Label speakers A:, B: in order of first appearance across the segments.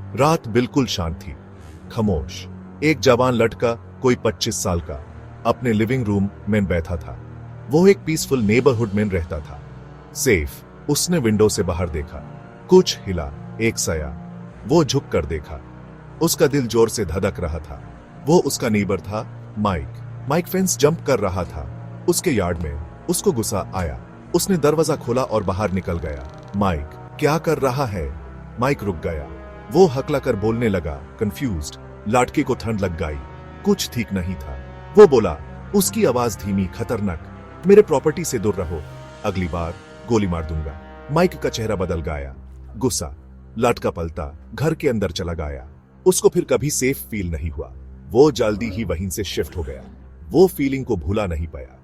A: रात बिल्कुल शांत थी, खामोश। एक जवान लड़का, कोई 25 साल का, अपने लिविंग रूम में बैठा था। वो एक पीसफुल नेबरहुड में रहता था, सेफ। उसने विंडो से बाहर देखा, कुछ हिला, एक साया। वो झुक कर देखा, उसका दिल जोर से धड़क रहा था। वो उसका नेबर था, माइक फेंस जंप कर रहा था उसके यार्ड में। उसको गुस्सा आया, उसने दरवाजा खोला और बाहर निकल गया। माइक, क्या कर रहा है? माइक रुक गया। वो हकला कर बोलने लगा, कंफ्यूज्ड। लड़के को ठंड लग गई, कुछ ठीक नहीं था। वो बोला, उसकी आवाज धीमी, खतरनाक, मेरे प्रॉपर्टी से दूर रहो, अगली बार गोली मार दूंगा। माइक का चेहरा बदल गया, गुस्सा। लड़का पलटा, घर के अंदर चला गया। उसको फिर कभी सेफ फील नहीं हुआ। वो जल्दी ही वहीं से शिफ्ट हो गया। वो फीलिंग को भूला नहीं पाया।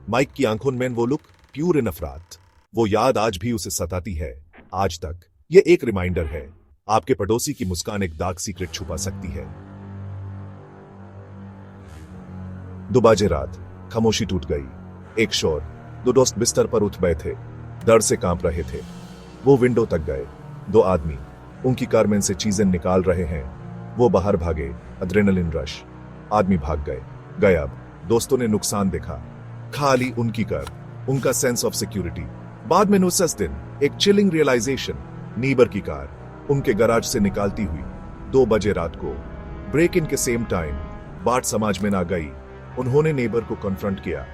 A: माइक की आंखों में वो लुक, प्यूर नफरत। वो याद आज भी उसे सताती है, आज तक। ये एक रिमाइंडर है, आपके पड़ोसी की मुस्कान एक डार्क सीक्रेट छुपा सकती है। 2 बजे रात, खामोशी टूट गई। एक शोर। 2 दोस्त बिस्तर पर उठ बैठे, डर से कांप रहे थे। वो विंडो तक गए। 2 आदमी उनकी कार में से चीजें निकाल रहे हैं। वो बाहर भागे, एड्रेनलिन रश। आदमी भाग गए, गायब। दोस्तों ने नुकसान देखा, खाली उनकी कार, उनका सेंस ऑफ सिक्योरिटी। बाद में उस दिन एक चिलिंग रियलाइजेशन, नीबर की कार उनके गैराज से निकालती हुई 2 बजे रात को, ब्रेक इन के सेम टाइम। बात समझ में ना गई। उन्होंने नेबर को कन्फ्रंट किया।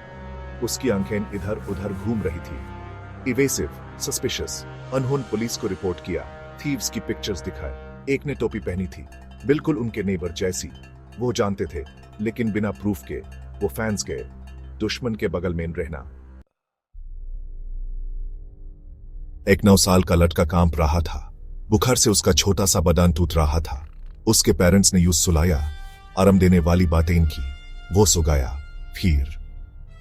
A: उसकी आंखें इधर उधर घूम रही थी, इवेसिव, सस्पिशियस। अनहोन पुलिस को रिपोर्ट किया, थीव्स की पिक्चर्स दिखाए। एक ने टोपी पहनी थी, बिल्कुल उनके नेबर जैसी। वो जानते थे, लेकिन बिना प्रूफ के वो फैंस गए। दुश्मन के बगल में रहना। एक 9 साल का लड़का कांप रहा था, बुखार से उसका छोटा सा बदन टूट रहा था। उसके पेरेंट्स ने यूं सुलाया, आराम देने वाली बातें की। वो सो गया। फिर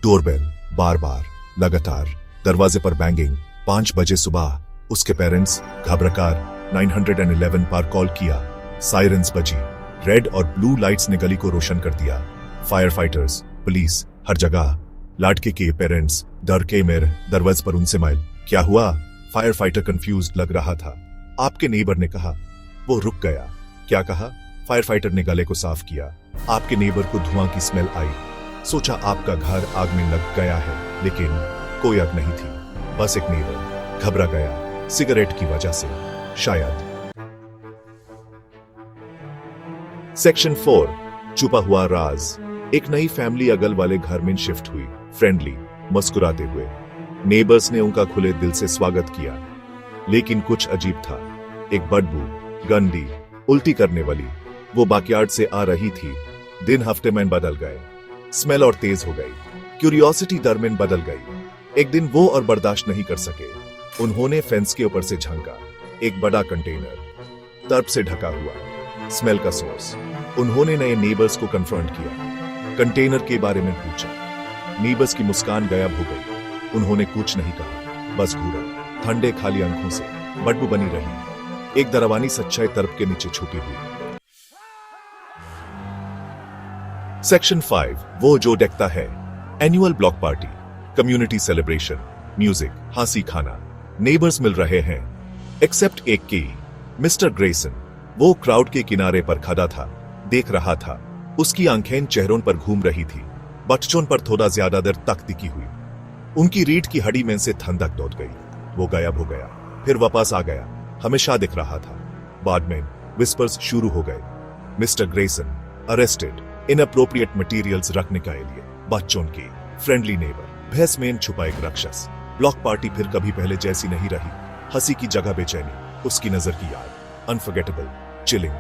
A: डोरबेल, बार बार, लगातार। दरवाजे पर बैंगिंग। 5 बजे सुबह उसके पेरेंट्स घबराकर 911 पर कॉल किया। साइरेंस बजी, रेड और ब्लू लाइट्स ने गली को रोशन कर दिया। फायर फाइटर्स, पुलिस, हर जगह। लड़के के पेरेंट्स डर के मेरे दरवाजे पर उनसे माइल, क्या हुआ? फायर फाइटर कंफ्यूज्ड लग रहा था। आपके नेबर ने कहा। वो रुक गया। क्या कहा? फायर फाइटर ने गले को साफ किया। आपके नेबर को धुआं की स्मेल आई। सोचा आपका घर आग में लग गया है, लेकिन कोई आग नहीं थी, बस एक नेबर घबरा गया, सिगरेट की वजह से शायद। सेक्शन 4, छुपा हुआ राज। एक नई फैमिली अगल वाले घर में शिफ्ट हुई, फ्रेंडली, मुस्कुराते हुए। नेबर्स ने उनका खुले दिल से स्वागत किया, लेकिन कुछ अजीब था। एक बदबू, गंदी, उल्टी करने वाली, वो बैकयार्ड से आ रही थी। दिन हफ्ते में बदल गए, स्मेल और तेज हो गई। क्यूरियोसिटी दरमियान बदल गई। एक दिन वो और बर्दाश्त नहीं कर सके। उन्होंने फेंस के ऊपर से झांका। एक बड़ा कंटेनर, तर्प से ढका हुआ, स्मेल का सोर्स। उन्होंने नए नेबर्स को कन्फ्रंट किया, कंटेनर के बारे में पूछा। नेबर्स की मुस्कान गायब हो गई। उन्होंने कुछ नहीं कहा, बस घूरा, ठंडे खाली आंखों से। बदबू बनी रही, एक दरवानी सच्चाई तर्प के नीचे छुपी हुई। सेक्शन 5, वो जो देखता है। Annual block party, community celebration, music, हंसी, खाना। नेबर्स मिल रहे हैं, एक्सेप्ट एक की, मिस्टर ग्रेसन। वो क्राउड के किनारे पर खड़ा था, देख रहा था। उसकी आंखें चेहरों पर घूम रही थी, बच्चों पर थोड़ा ज्यादा देर तक टिकी हुई। उनकी रीढ़ की हड्डी में से ठंडक दौड़ गई। वो गायब हो गया, फिर वापस आ गया, हमेशा दिख रहा था। बाद में विस्पर्स शुरू हो गए। Mister Grayson arrested, inappropriate materials रखने के लिए। बच्चों की फ्रेंडली नेबर, भैंस में छुपा एक राक्षस। ब्लॉक पार्टी फिर कभी पहले जैसी नहीं रही। हंसी की जगह बेचैनी, उसकी नजर की याद, अनफॉरगेटेबल, चिलिंग।